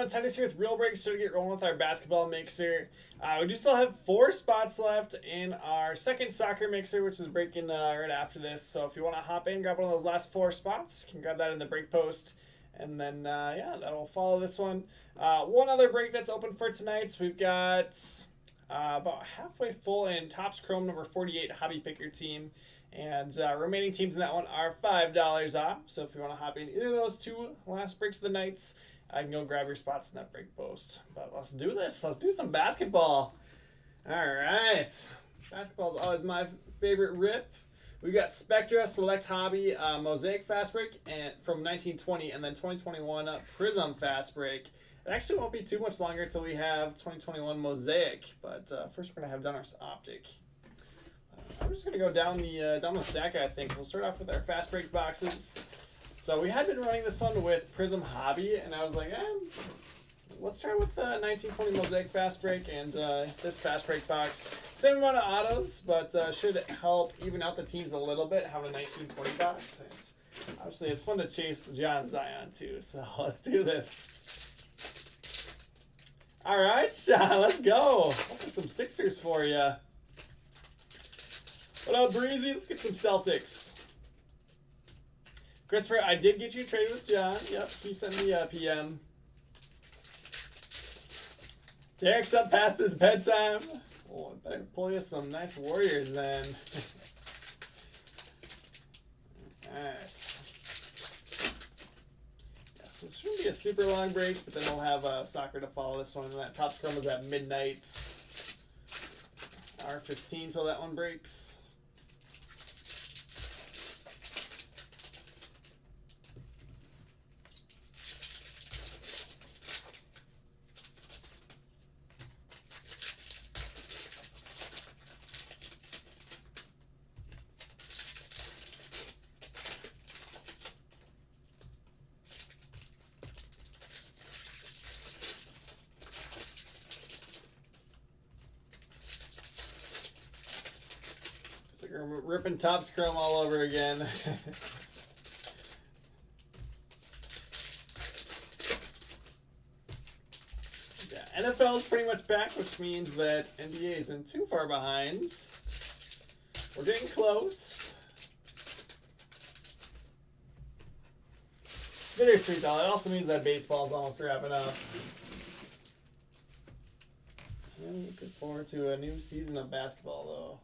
everyone, Tennis here with Real Breaks to get rolling with our basketball mixer. We do still have 4 spots left in our second soccer mixer, which is breaking right after this. So if you want to hop in, grab one of those last 4 spots, you can grab that in the break post. And then, yeah, that'll follow this one. One other break that's open for tonight. So we've got about halfway full in Topps Chrome number 48 Hobby Picker team. And remaining teams in that one are $5 off. So if you want to hop in either of those 2 last breaks of the nights, I can go grab your spots in that break post. But let's do this. Let's do some basketball. All right. Basketball is always my favorite rip. We got Spectra Select Hobby Mosaic Fast Break and from 1920, and then 2021 Prism Fast Break. It actually won't be too much longer until we have 2021 Mosaic, but first we're gonna have Donruss Optic. I'm just gonna go down the stack. I think we'll start off with our fast break boxes. So we had been running this one with Prism Hobby, and I was like, let's try with the 1920 Mosaic Fast Break and this Fast Break box. Same amount of autos, but should help even out the teams a little bit, having a 1920 box. And obviously, it's fun to chase John Zion, too, so let's do this. All right, Sean, let's go. Some Sixers for you. What up, Breezy? Let's get some Celtics. Christopher, I did get you traded with John. Yep, he sent me a PM. Derek's up past his bedtime. Oh, I better pull you some nice Warriors then. Alright. Yeah, so it shouldn't be a super long break, but then we'll have soccer to follow this one. And that Topps Chrome is at midnight. Hour 15 till that one breaks. We're ripping Topps Chrome all over again. Yeah, NFL is pretty much back, which means that NBA isn't too far behind. We're getting close. Bittersweet though. It also means that baseball's almost wrapping up. I'm looking forward to a new season of basketball though.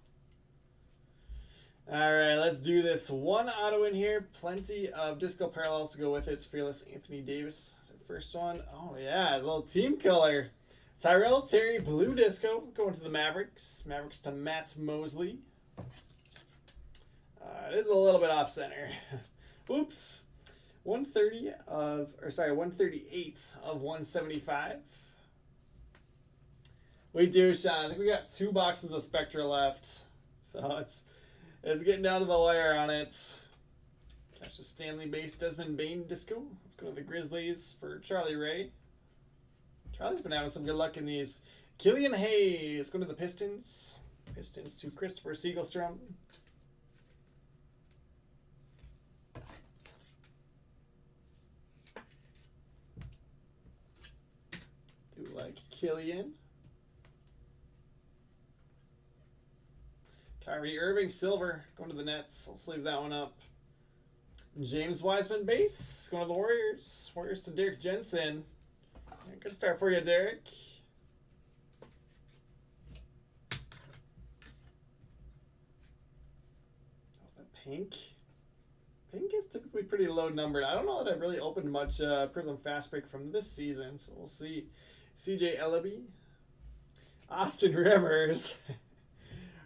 All right, let's do this. One auto in here. Plenty of disco parallels to go with it. It's Fearless Anthony Davis. That's our first one. Oh, yeah, a little team color. Tyrell Terry Blue Disco going to the Mavericks. Mavericks to Matt Mosley. It is a little bit off center. Oops. 138 of 175. We do, Sean. I think we got 2 boxes of Spectra left. So it's getting down to the wire on it. Catch the Stanley-based Desmond Bain Disco. Let's go to the Grizzlies for Charlie Ray. Charlie's been having some good luck in these. Killian Hayes going to the Pistons. Pistons to Christopher Siegelstrom. Do like Killian. Kyrie Irving, silver, going to the Nets. I'll sleeve that one up. James Wiseman, base, going to the Warriors. Warriors to Derek Jensen. Good start for you, Derek. How's that pink? Pink is typically pretty low numbered. I don't know that I've really opened much Prism Fast Break from this season, so we'll see. CJ Ellaby. Austin Rivers.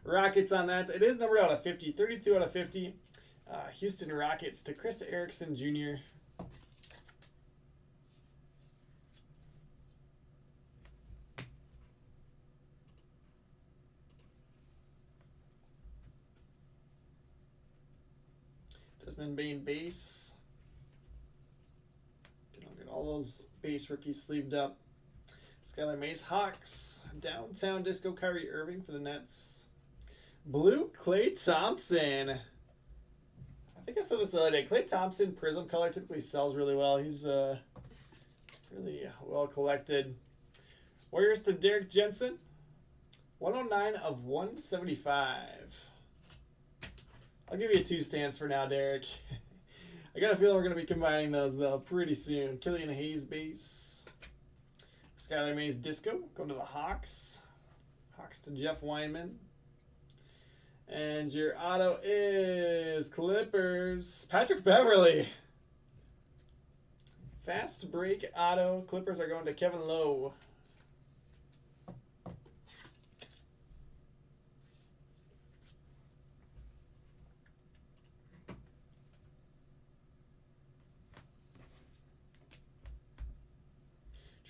Rockets on that. It is numbered out of 50. 32 out of 50. Houston Rockets to Chris Erickson Jr. Desmond Bain base. Get all those base rookies sleeved up. Skylar Mace Hawks. Downtown Disco Kyrie Irving for the Nets. Blue Klay Thompson. I think I said this the other day. Klay Thompson Prism color typically sells really well. He's Really well collected. Warriors to Derek Jensen. 109 of 175. I'll give you a 2 stance for now, Derek. I got a feeling we're going to be combining those, though, pretty soon. Killian Hayes base. Skylar Mays Disco going to the Hawks. Hawks to Jeff Weinman. And your auto is Clippers. Patrick Beverly. Fast break auto. Clippers are going to Kevin Lowe.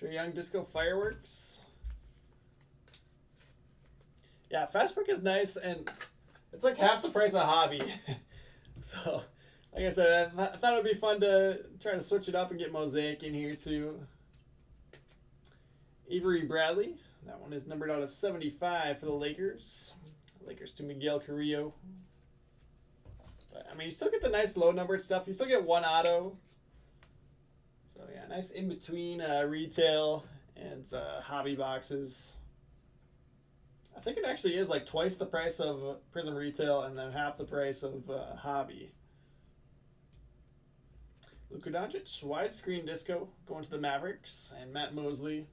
Trae Young Disco Fireworks. Yeah, Fast break is nice, and it's like half the price of Hobby. So, like I said, I thought it would be fun to try to switch it up and get Mosaic in here too. Avery Bradley. That one is numbered out of 75 for the Lakers. Lakers to Miguel Carrillo. But, I mean, you still get the nice low numbered stuff. You still get 1 auto. So, yeah, nice in between retail and hobby boxes. I think it actually is like twice the price of Prism Retail and then half the price of Hobby. Luka Doncic, widescreen disco, going to the Mavericks, and Matt Mosley.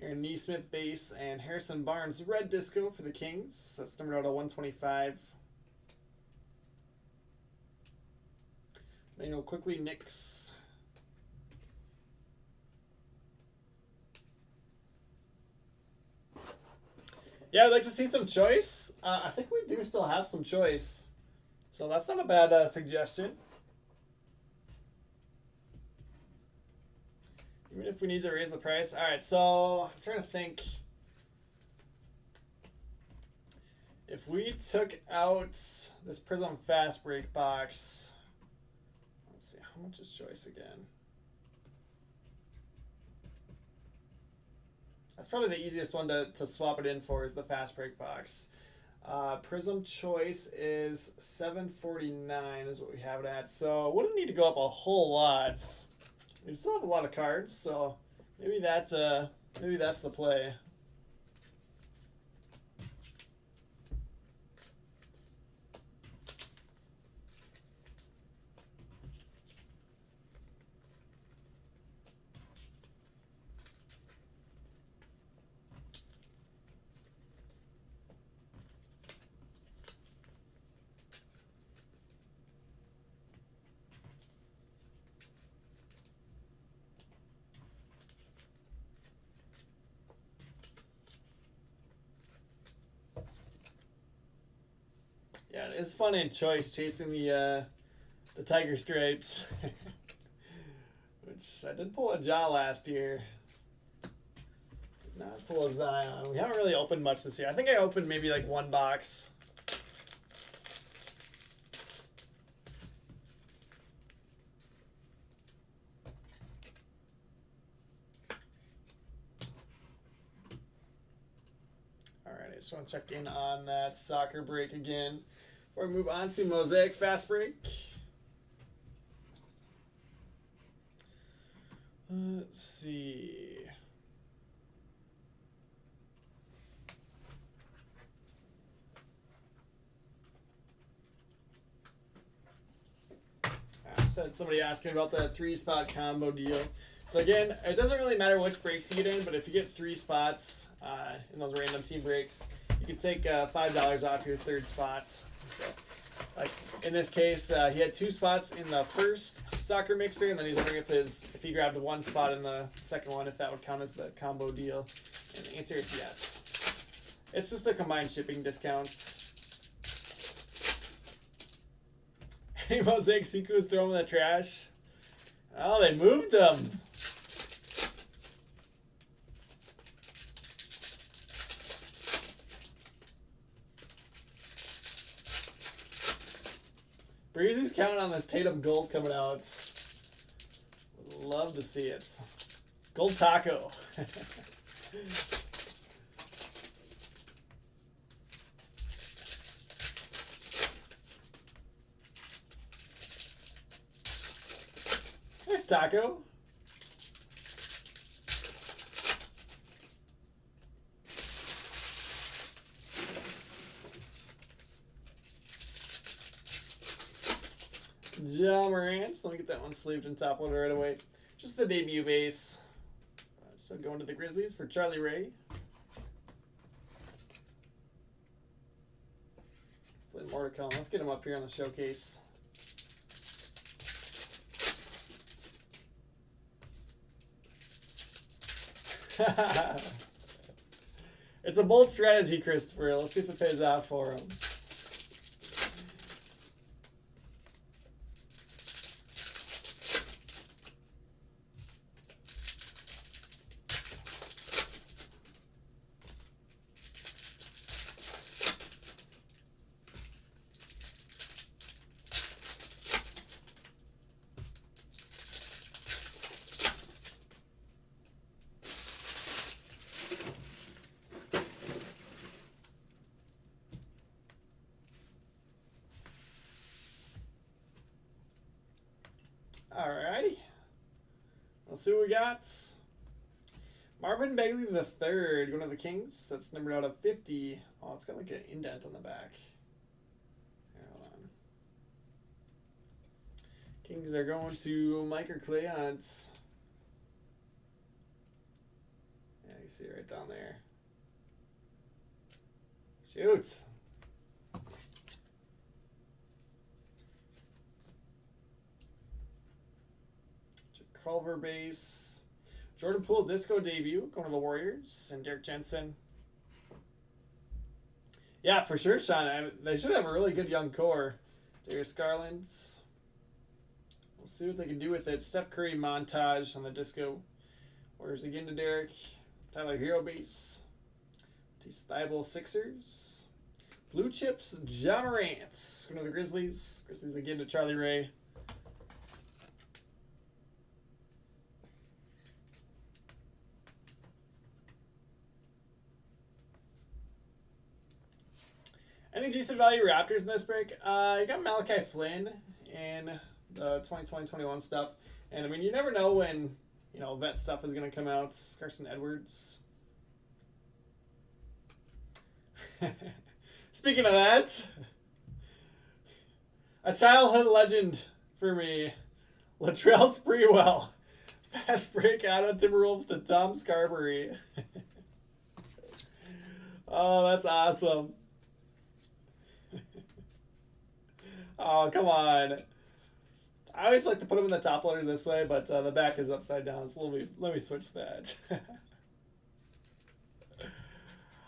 Aaron Nesmith base, and Harrison Barnes red disco for the Kings. That's numbered out of 125. Manuel Quickly Knicks. Yeah, I'd like to see some choice. I think we do still have some choice. So that's not a bad suggestion. Even if we need to raise the price. All right, so I'm trying to think. If we took out this Prism Fast Break box, let's see, how much is choice again? That's probably the easiest one to swap it in for is the Fast Break box. Prism Choice is $7.49 is what we have it at. So wouldn't need to go up a whole lot. We still have a lot of cards, so maybe that's the play. Yeah, it's fun in choice chasing the Tiger Stripes, which I did pull a Jaw last year. Did not pull a Zion. We haven't really opened much this year. I think I opened maybe like 1 box. All right, I just want to check in on that soccer break again. Before we move on to Mosaic Fast Break. Let's see. I said somebody asking about the 3-spot combo deal. So again, it doesn't really matter which breaks you get in, but if you get 3 spots in those random team breaks, you can take $5 off your 3rd spot. So, like in this case, he had 2 spots in the first soccer mixer, and then he's wondering if he grabbed 1 spot in the second one, if that would count as the combo deal. And the answer is yes. It's just a combined shipping discount. Hey, Mosaic Siku is throwing in the trash. Oh, they moved them. Breezy's counting on this Tatum Gold coming out. Would love to see it. Gold Taco. Nice Taco. Ja Morant. Let me get that one sleeved and top loader right away. Just the debut base. So going to the Grizzlies for Charlie Ray. More to come. Let's get him up here on the showcase. It's a bold strategy, Christopher. Let's see if it pays off for him. Alrighty. Let's see what we got. Marvin Bagley III going to the Kings. That's numbered out of 50. Oh, it's got like an indent on the back. Here, hold on. Kings are going to Mike Cleance. Yeah, you see it right down there. Shoot. Culver base. Jordan Poole Disco debut going to the Warriors and Derek Jensen. Yeah, for sure, Sean. They should have a really good young core. Darius Garland. We'll see what they can do with it. Steph Curry montage on the Disco. Warriors again to Derek. Tyler Hero base. Matisse Thybulle Sixers. Blue Chips Ja Morant going to the Grizzlies. Grizzlies again to Charlie Ray. Any decent value Raptors in this break? You got Malachi Flynn in the 2020-21 stuff. And, I mean, you never know when, you know, vet stuff is going to come out. Carson Edwards. Speaking of that, a childhood legend for me, Latrell Sprewell. Fast break out of Timberwolves to Tom Scarberry. Oh, that's awesome. Oh, come on. I always like to put them in the top loader this way, but the back is upside down, so let me switch that.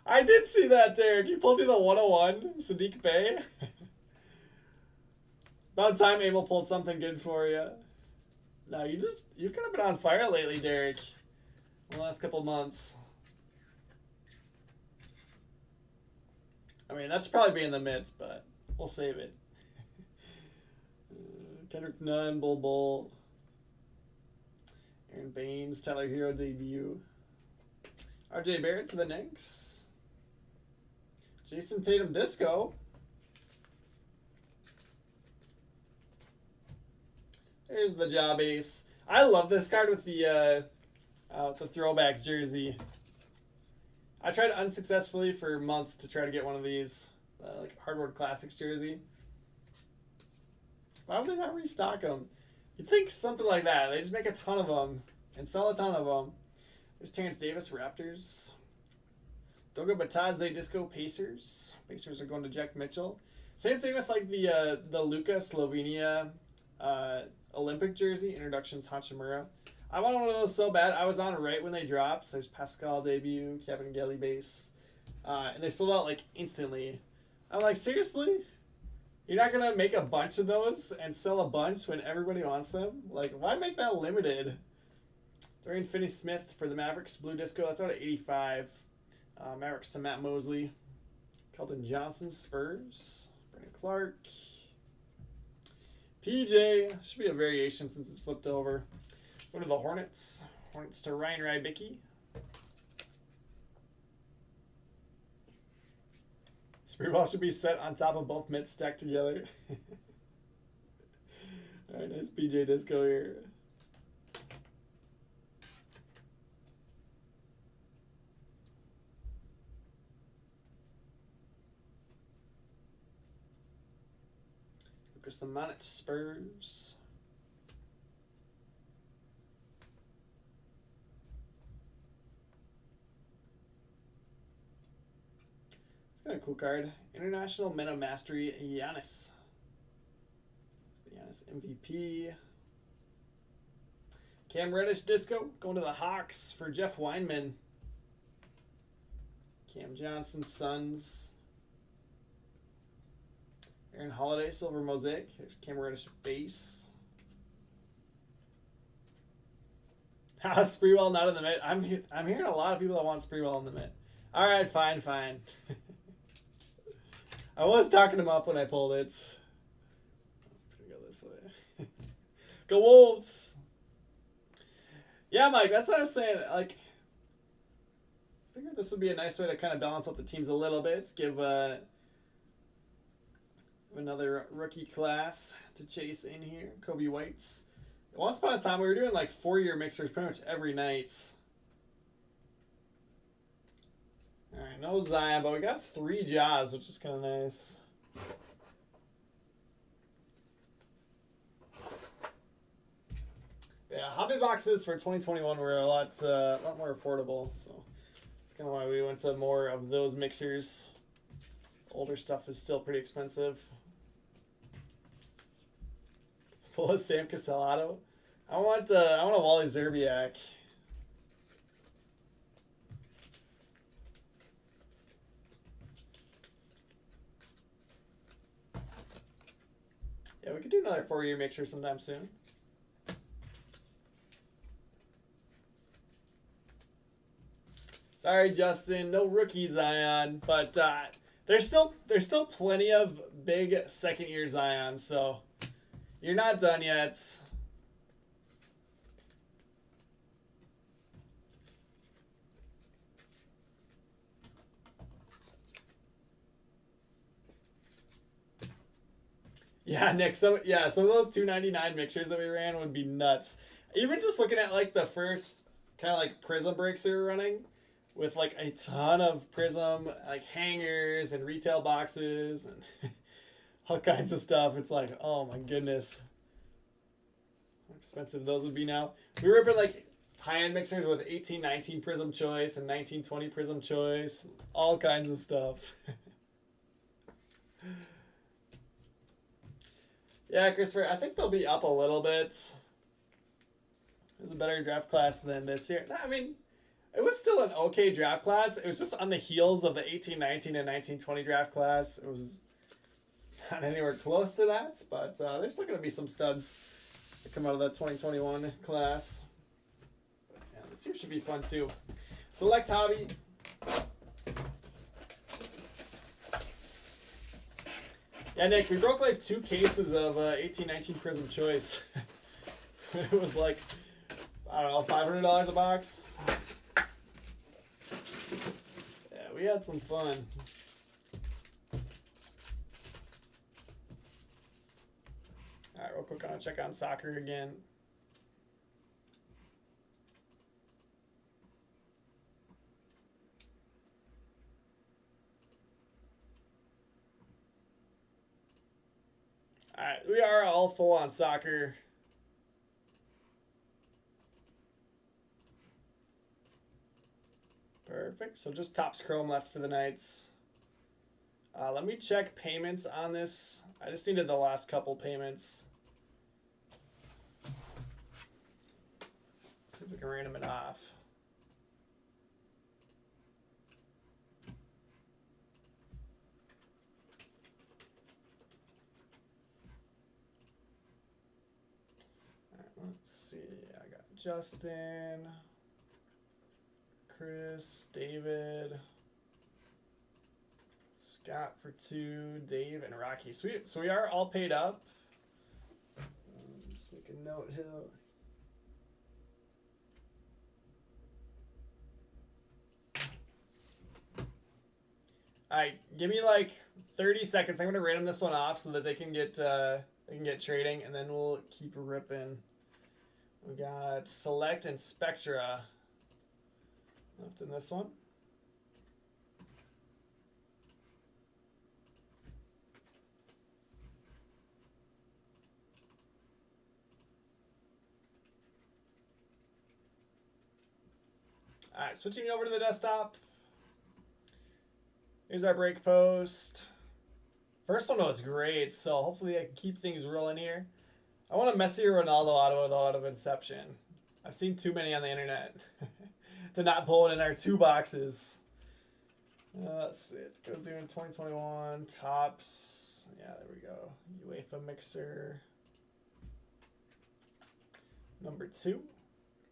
I did see that, Derek. You pulled you the 101, Sadiq Bey. About time Abel pulled something good for you. No, you've kind of been on fire lately, Derek. The last couple months. I mean, that's probably be in the midst, but we'll save it. Kendrick Nunn, Bull. Aaron Baines, Tyler Hero debut. RJ Barrett for the Knicks. Jason Tatum Disco. There's the job ace. I love this card with the throwback jersey. I tried unsuccessfully for months to try to get one of these, like Hardwood Classics jersey. Why would they not restock them? You'd think something like that. They just make a ton of them and sell a ton of them. There's Terrence Davis, Raptors. Doga Batadze, Disco, Pacers. Pacers are going to Jack Mitchell. Same thing with like the Luka Slovenia Olympic jersey. Introductions Hachimura. I want one of those so bad. I was on right when they dropped. So there's Pascal debut, Kevin Gelly base. And they sold out like instantly. I'm like, seriously? You're not going to make a bunch of those and sell a bunch when everybody wants them? Like, why make that limited? Dorian Finney-Smith for the Mavericks. Blue Disco, that's out of 85. Mavericks to Matt Mosley. Kelton Johnson, Spurs. Brandon Clark. PJ. Should be a variation since it's flipped over. Go to the Hornets. Hornets to Ryan Rybicki. Spearball should be set on top of both mitts stacked together. Alright, nice PJ Disco here. Focus them on it, Spurs. It's got a cool card. International Meta Mastery, Giannis. Giannis MVP. Cam Reddish Disco going to the Hawks for Jeff Weinman. Cam Johnson Suns. Aaron Holiday Silver Mosaic. There's Cam Reddish base. Spreewell not in the mid. I'm hearing a lot of people that want Spreewell in the mid. All right, fine. I was talking him up when I pulled it. It's gonna go this way. Go Wolves! Yeah, Mike, that's what I was saying. Like, I figured this would be a nice way to kind of balance out the teams a little bit. Give another rookie class to chase in here. Kobe White's. Once upon a time, we were doing like 4-year mixers pretty much every night. Alright, no Zion, but we got 3 Jaws, which is kind of nice. Yeah, hobby boxes for 2021 were a lot more affordable, so that's kind of why we went to more of those mixers. Older stuff is still pretty expensive. Pull a Sam Cassell auto. I want a Wally Zerbiak. Yeah, we could do another 4-year mixer sometime soon. Sorry, Justin, no rookie Zion, but there's still plenty of big second-year Zion, so you're not done yet. Yeah, Nick. Some of those $2.99 mixers that we ran would be nuts. Even just looking at like the first kind of like Prism breaks we were running, with like a ton of Prism like hangers and retail boxes and all kinds of stuff. It's like, oh my goodness, how expensive those would be now. We were ripping like high-end mixers with 1819 Prism choice and 1920 Prism choice, all kinds of stuff. Yeah, Christopher, I think they'll be up a little bit. It was a better draft class than this year. I mean, it was still an okay draft class. It was just on the heels of the 1819 and 1920 draft class. It was not anywhere close to that, but there's still going to be some studs that come out of that 2021 class. But, yeah, this year should be fun too. Select hobby. Yeah, Nick, we broke like 2 cases of 1819 Prism Choice. It was like, I don't know, $500 a box. Yeah, we had some fun. All right, real quick, I'm gonna check on soccer again. All right, we are all full on soccer. Perfect. So just Topps Chrome left for the Knights. Let me check payments on this. I just needed the last couple payments. See if we can random it off. Let's see, I got Justin, Chris, David, Scott for 2, Dave, and Rocky. Sweet. So we are all paid up. Just make a note here. All right, give me like 30 seconds. I'm gonna random this one off so that they can get trading, and then we'll keep ripping. We got Select and Spectra left in this one. Alright, switching over to the desktop. Here's our break post. First one was great, so hopefully I can keep things rolling here. I want a Messi or Ronaldo auto though out of Inception. I've seen too many on the internet to not pull it in our 2 boxes. Let's see. It goes doing 2021 tops. Yeah, there we go. UEFA mixer number 2.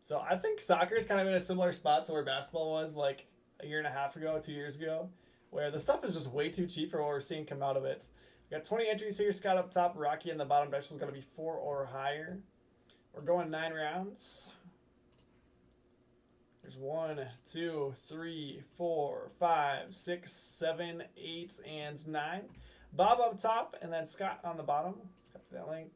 So I think soccer is kind of in a similar spot to where basketball was like a year and a half ago, 2 years ago, where the stuff is just way too cheap for what we're seeing come out of it. We got 20 entries here. Scott up top, Rocky in the bottom. Best one's going to be 4 or higher. We're going 9 rounds. There's 1, 2, 3, 4, 5, 6, 7, 8, and 9. Bob up top, and then Scott on the bottom. Let's copy that link.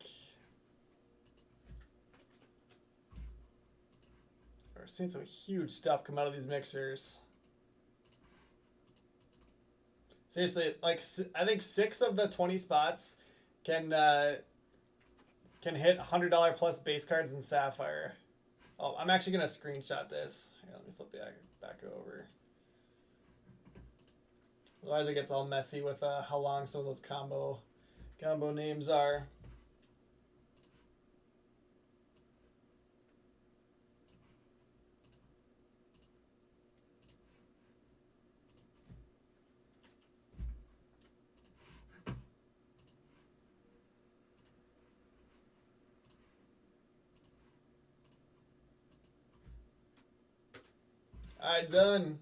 We're seeing some huge stuff come out of these mixers. Seriously, like I think 6 of the 20 spots can hit $100 plus base cards in Sapphire. Oh, I'm actually gonna screenshot this. Here, let me flip back over. Otherwise, it gets all messy with how long some of those combo names are. Alright, done.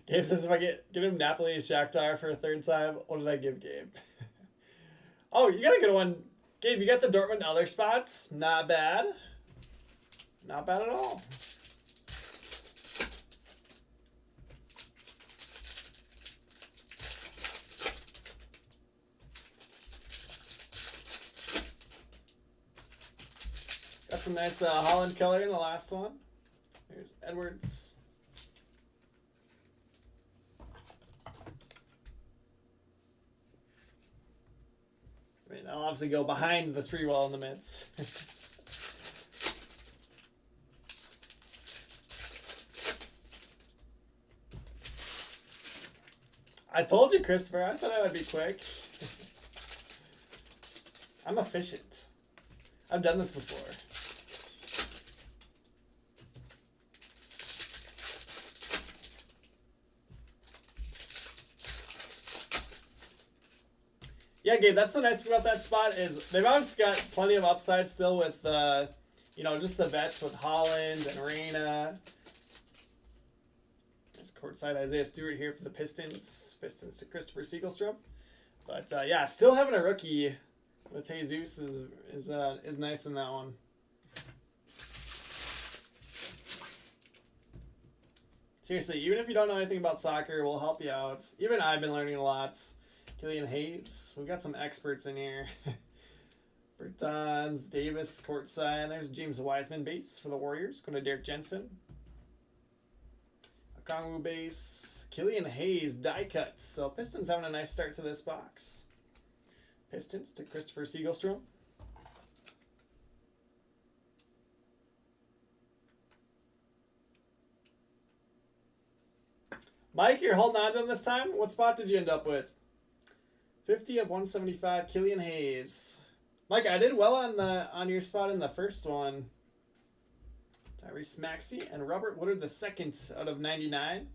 Gabe says if I get him Napoli and Shakhtar for a 3rd time, what did I give Gabe? Oh, you got a good one. Gabe, you got the Dortmund other spots. Not bad. Not bad at all. Got some nice Holland color in the last one. Here's Edwards. I mean, I'll obviously go behind the 3 wall in the mitts. I told you, Christopher. I said I would be quick. I'm efficient. I've done this before. Yeah, Gabe, that's the nice thing about that spot is they've obviously got plenty of upside still with, you know, just the vets with Holland and Reyna. There's courtside Isaiah Stewart here for the Pistons. Pistons to Christopher Siegelstrom. But, yeah, still having a rookie with Jesus is nice in that one. Seriously, even if you don't know anything about soccer, we'll help you out. Even I've been learning a lot. Killian Hayes. We've got some experts in here. Bertans, Davis, courtside. There's James Wiseman base for the Warriors. Going to Derek Jensen. Okongwu base. Killian Hayes die cut. So Pistons having a nice start to this box. Pistons to Christopher Siegelstrom. Mike, you're holding on to them this time? What spot did you end up with? 50 of 175, Killian Hayes. Mike, I did well on your spot in the first one. Tyrese Maxey and Robert Woodard the second out of 99.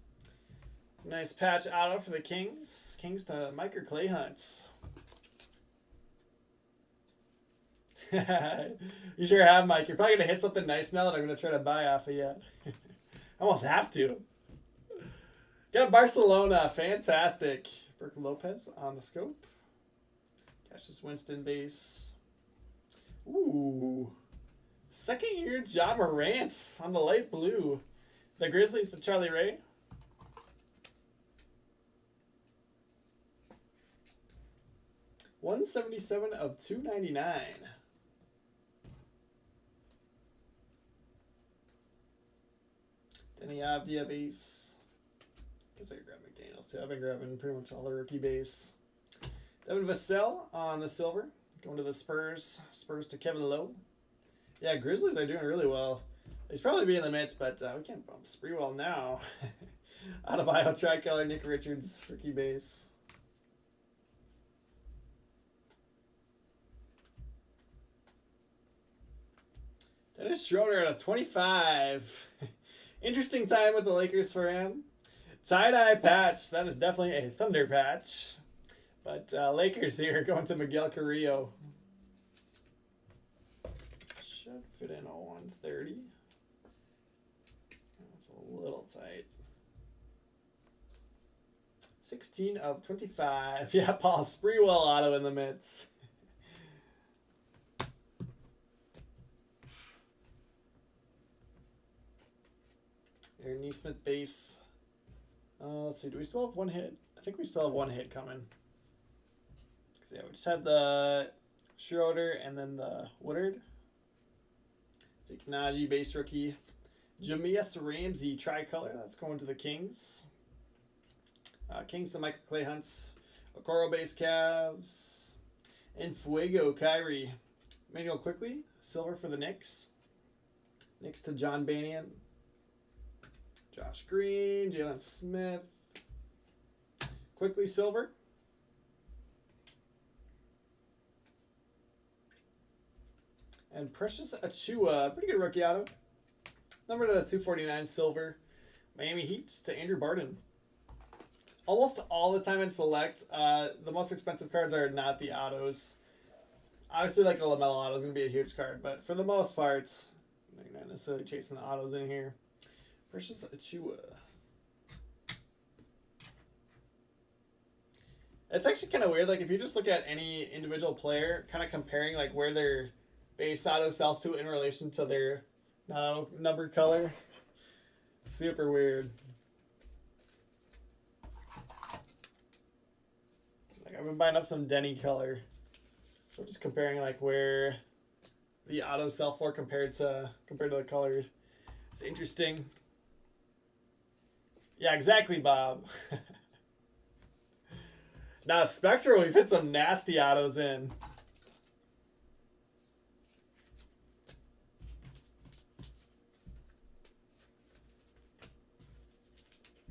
Nice patch auto for the Kings. Kings to Mike or Clay Hunts. You sure have, Mike. You're probably going to hit something nice now that I'm going to try to buy off of you. I almost have to. Got Barcelona. Fantastic. Burke Lopez on the scope. Cassius Winston base. Ooh. 2nd year Ja Morant on the light blue. The Grizzlies to Charlie Ray. $177 of $299. Denny Avdia base. Guess I could grab McDaniels too. I've been grabbing pretty much all the rookie base. Devin Vassell on the silver. Going to the Spurs. Spurs to Kevin Lowe. Yeah, Grizzlies are doing really well. He's probably be in the midst, but we can't bump Spreewell now. Adebayo, Tricolor, Nick Richards, rookie base. Dennis Schroeder at a 25. Interesting time with the Lakers for him. Tie-dye patch. That is definitely a Thunder patch. But Lakers here going to Miguel Carrillo. Should fit in a 130. That's a little tight. 16 of 25. Yeah, Paul Spreewell auto in the midst. Aaron Neesmith base. Let's see. Do we still have one hit? I think we still have one hit coming. Cause yeah, we just had the Schroeder and then the Woodard. Zeke Naji base rookie. Jamias Ramsey tricolor. That's going to the Kings. Kings to Michael Clay Hunts. Okoro base Cavs. And Fuego Kyrie. Manuel Quickly. Silver for the Knicks. Knicks to John Banian. Josh Green. Jalen Smith. Quickly silver. And Precious Achiuwa. Pretty good rookie auto. Numbered at a 249 silver. Miami Heat to Andrew Barton. Almost all the time in Select, the most expensive cards are not the autos. Obviously, like a LaMelo auto is going to be a huge card, but for the most part, you're not necessarily chasing the autos in here. Precious Achiuwa. It's actually kind of weird. Like if you just look at any individual player, kind of comparing like where their base auto sells to in relation to their non-numbered color. Super weird. Like I've been buying up some Denny color. So just comparing like where the autos sell for compared to the colors. It's interesting. Yeah, exactly, Bob. Now Spectrum, we've hit some nasty autos in.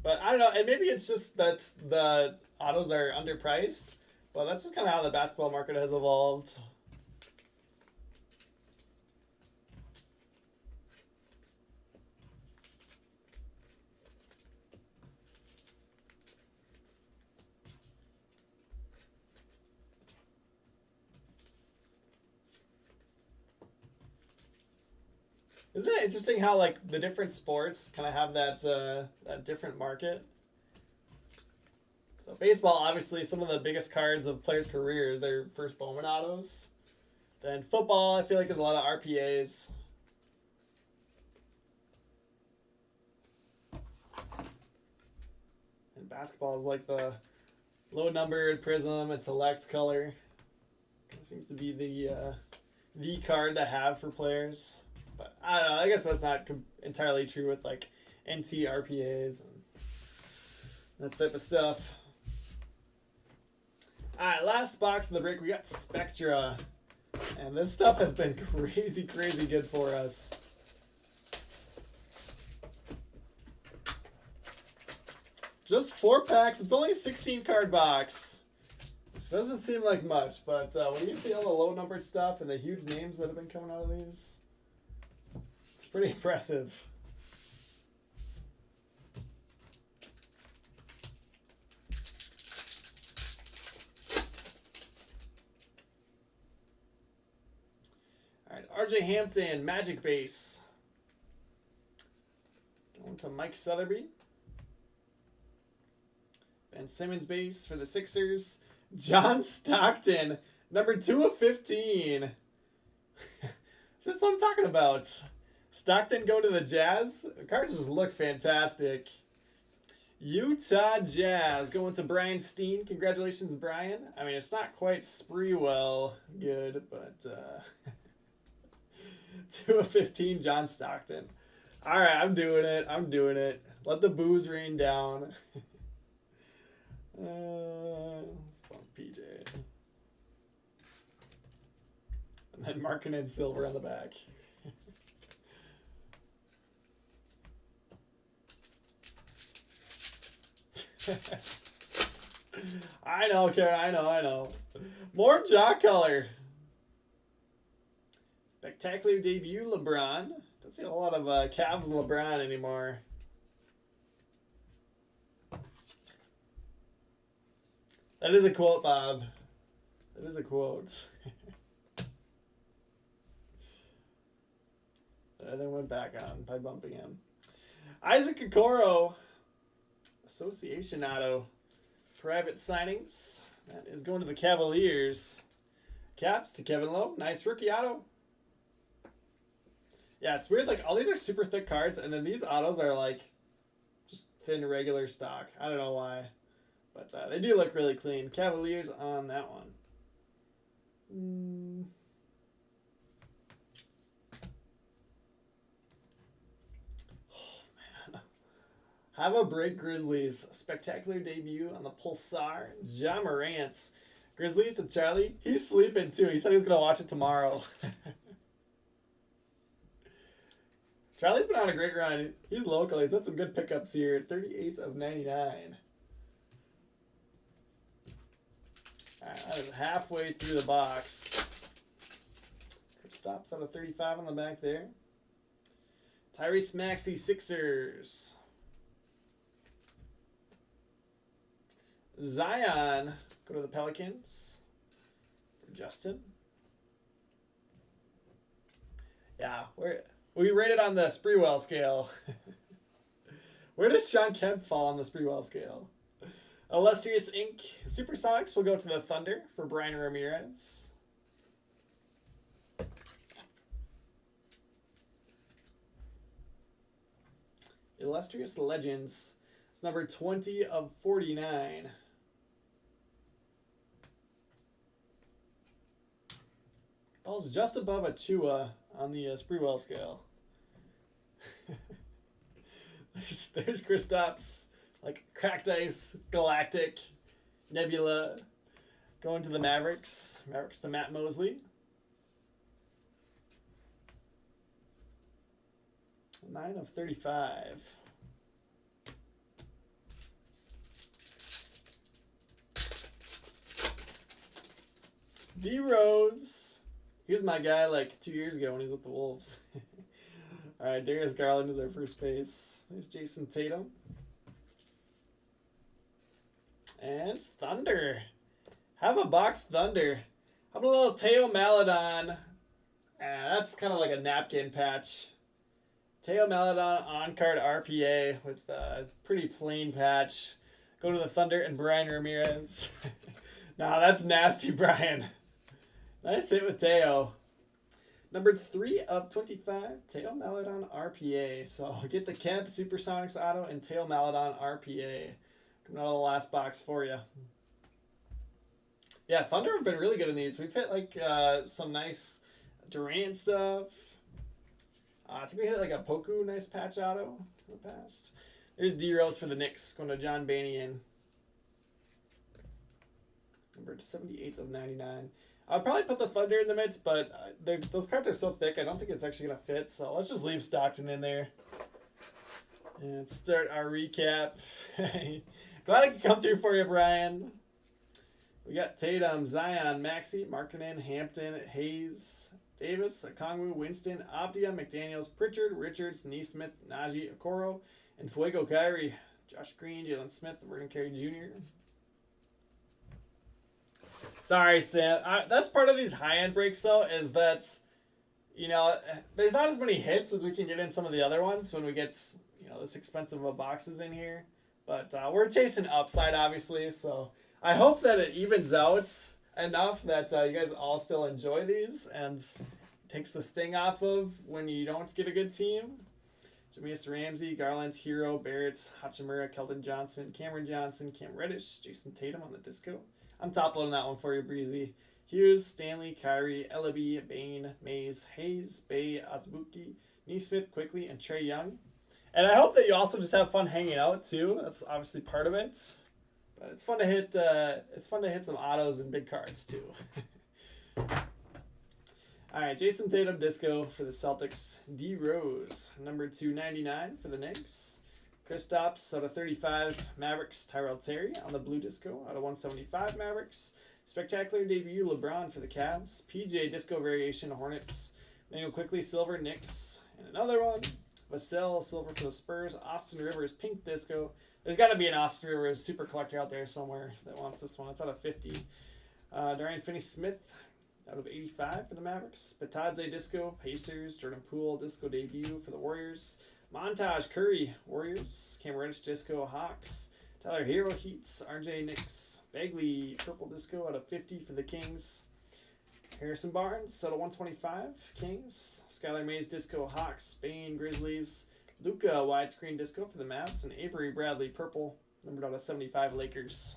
But I don't know, and maybe it's just that the autos are underpriced, but that's just kind of how the basketball market has evolved. Isn't it interesting how like the different sports kind of have that different market? So baseball, obviously, some of the biggest cards of players' career, their first Bowman autos. Then football, I feel like there's a lot of RPAs. And basketball is like the low numbered prism and select color. It seems to be the card to have for players. But I don't know. I guess that's not entirely true with like NT RPAs and that type of stuff. All right, last box of the break. We got Spectra, and this stuff has been crazy good for us. Just 4 packs. It's only a 16 card box. Which doesn't seem like much, but when you see all the low numbered stuff and the huge names that have been coming out of these, it's pretty impressive. All right, RJ Hampton, Magic base. Going to Mike Sotheby. Ben Simmons base for the Sixers. John Stockton, number 2 of 15. That's what I'm talking about. Stockton go to the Jazz. The cards just look fantastic. Utah Jazz going to Brian Steen. Congratulations, Brian. I mean, it's not quite Spreewell good, but 2 of 15, John Stockton. All right, I'm doing it. Let the booze rain down. Let's bump PJ. And Markkanen silver on the back. I know, Karen. I know. More jaw color. Spectacular debut, LeBron. Don't see a lot of Cavs LeBron anymore. That is a quote, Bob. That is a quote. That I then went back on by bumping him. Isaac Okoro. Association auto. Private signings. That is going to the Cavaliers. Caps to Kevin Lowe. Nice rookie auto. Yeah, it's weird. Like, all these are super thick cards, and then these autos are, like, just thin, regular stock. I don't know why. But they do look really clean. Cavaliers on that one. Oh, man. Have a break, Grizzlies. Spectacular debut on the Pulsar. Ja Morant. Grizzlies to Charlie. He's sleeping, too. He said he was going to watch it tomorrow. Charlie's been on a great run. He's local. He's had some good pickups here. 38 of 99. That is halfway through the box. Stops out of 35 on the back there. Tyrese Maxey, Sixers. Zion, go to the Pelicans. For Justin. Yeah, we rated on the Sprewell scale. Where does Shawn Kemp fall on the Sprewell scale? Illustrious Inc. Supersonics will go to the Thunder for Brian Ramirez. Illustrious Legends. It's number 20 of 49. Falls just above a Chua on the Sprewell scale. there's Kristaps. Like Cracked Ice, Galactic, Nebula, going to the Mavericks. Mavericks to Matt Mosley. 9 of 35. D-Rose. He was my guy like 2 years ago when he was with the Wolves. All right, Darius Garland is our first base. There's Jason Tatum. And it's Thunder. Have a box Thunder. How about a little Teo Maledon? That's kind of like a napkin patch. Teo Maledon on-card RPA with a pretty plain patch. Go to the Thunder and Brian Ramirez. Nah, that's nasty, Brian. Nice hit with Teo. Number 3 of 25, Teo Maledon RPA. So get the Kemp Supersonics auto and Teo Maledon RPA. Coming out of the last box for you. Yeah, Thunder have been really good in these. We've hit like some nice Durant stuff. I think we hit like a Poku nice patch auto in the past. There's D-Rose for the Knicks going to John Banian. Number 78 of 99. I'd probably put the Thunder in the midst, but those cards are so thick, I don't think it's actually going to fit. So let's just leave Stockton in there. And start our recap. Glad I could come through for you, Brian. We got Tatum, Zion, Maxey, Markkanen, Hampton, Hayes, Davis, Okongwu, Winston, Avdia, McDaniels, Pritchard, Richards, Neesmith, Najee, Okoro, and Fuego Kyrie. Josh Green, Jalen Smith, Vernon Carey Jr. Sorry, Sam. That's part of these high-end breaks, though, is that, you know, there's not as many hits as we can get in some of the other ones when we get, you know, this expensive of boxes in here. But we're chasing upside, obviously, so I hope that it evens out enough that you guys all still enjoy these and takes the sting off of when you don't get a good team. Jameis Ramsey, Garland's Hero, Barrett, Hachimura, Keldon Johnson, Cameron Johnson, Cam Reddish, Jason Tatum on the disco. I'm top-loading that one for you, Breezy. Hughes, Stanley, Kyrie, Ellaby, Bain, Mays, Hayes, Bay, Azubuike, Neesmith, Quickly, and Trae Young. And I hope that you also just have fun hanging out too. That's obviously part of it. But it's fun to hit some autos and big cards too. All right, Jason Tatum disco for the Celtics. D Rose, number 299 for the Knicks. Kristaps out of 35 Mavericks. Tyrell Terry on the blue disco out of 175 Mavericks. Spectacular debut LeBron for the Cavs. PJ disco variation Hornets. Manuel Quickly silver Knicks. And another one. Vassell silver for the Spurs. Austin Rivers pink disco. There's got to be an Austin Rivers super collector out there somewhere that wants this one. It's out of 50. Dorian Finney-Smith out of 85 for the Mavericks. Batadze disco Pacers. Jordan Poole disco debut for the Warriors. Montage Curry Warriors. Cam Reddish disco Hawks. Tyler Hero Heats. RJ Knicks. Bagley purple disco out of 50 for the Kings. Harrison Barnes out of 125 Kings. Skylar Mays disco Hawks. Spain Grizzlies. Luka widescreen disco for the Mavs. And Avery Bradley purple numbered out of 75 Lakers.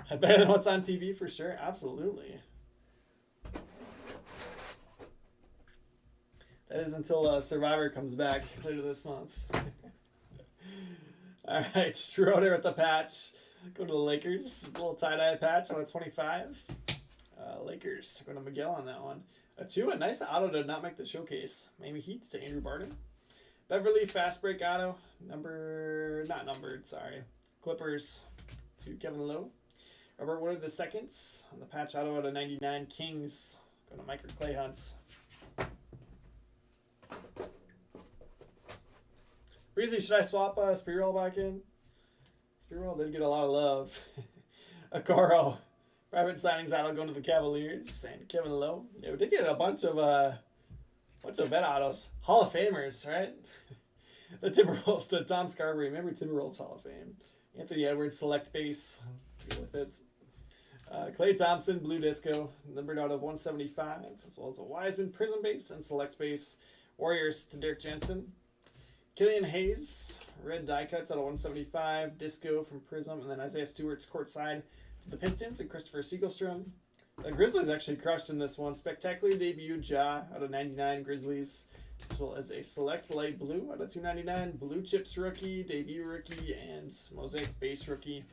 Better than what's on TV for sure. Absolutely. That is until Survivor comes back later this month. All right, Schroeder with the patch. Go to the Lakers. A little tie-dye patch on a 25. Lakers. Going to Miguel on that one. A nice auto to not make the showcase. Miami Heat to Andrew Barton. Beverly fast break auto. Not numbered, sorry. Clippers to Kevin Lowe. Robert Wood the seconds on the patch auto out of 99 Kings. Going to Micah Clay Hunt. Breezy, should I swap Spearwell back in? Spearwell did get a lot of love. Okoro. Private signings auto going to the Cavaliers. And Kevin Lowe. Yeah, we did get a bunch of vet autos. Hall of Famers, right? The Timberwolves to Tom Scarberry. Remember Timberwolves Hall of Fame. Anthony Edwards select base. Go with it. Klay Thompson, blue disco, numbered out of 175, as well as a Wiseman prism base and select base. Warriors to Derek Jensen. Killian Hayes, red die cuts out of 175, disco from Prism, and then Isaiah Stewart's courtside to the Pistons and Christopher Siegelstrom. The Grizzlies actually crushed in this one. Spectacular debut, Ja out of 99 Grizzlies, as well as a select light blue out of 299, blue chips rookie, debut rookie, and mosaic base rookie.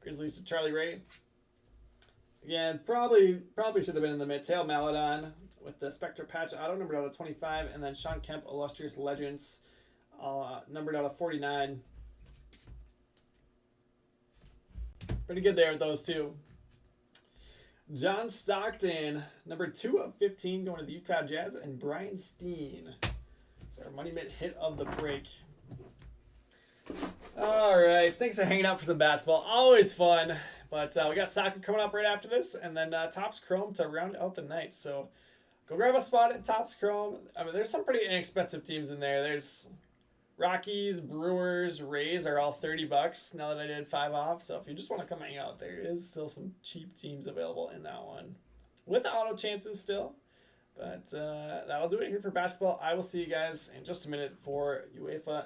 Grizzlies to Charlie Ray. Again, probably should have been in the Mateo Maladon with the Spectre patch auto numbered out of 25, and then Sean Kemp Illustrious Legends numbered out of 49. Pretty good there with those two. John Stockton, number 2 of 15, going to the Utah Jazz, and Brian Steen. It's our Money Mitt hit of the break. All right, thanks for hanging out for some basketball. Always fun. But we got soccer coming up right after this, and then Topps Chrome to round out the night. So go grab a spot at Topps Chrome. I mean, there's some pretty inexpensive teams in there. There's Rockies, Brewers, Rays are all $30 now that I did 5 off. So if you just want to come hang out, there is still some cheap teams available in that one. With auto chances still. But that'll do it here for basketball. I will see you guys in just a minute for UEFA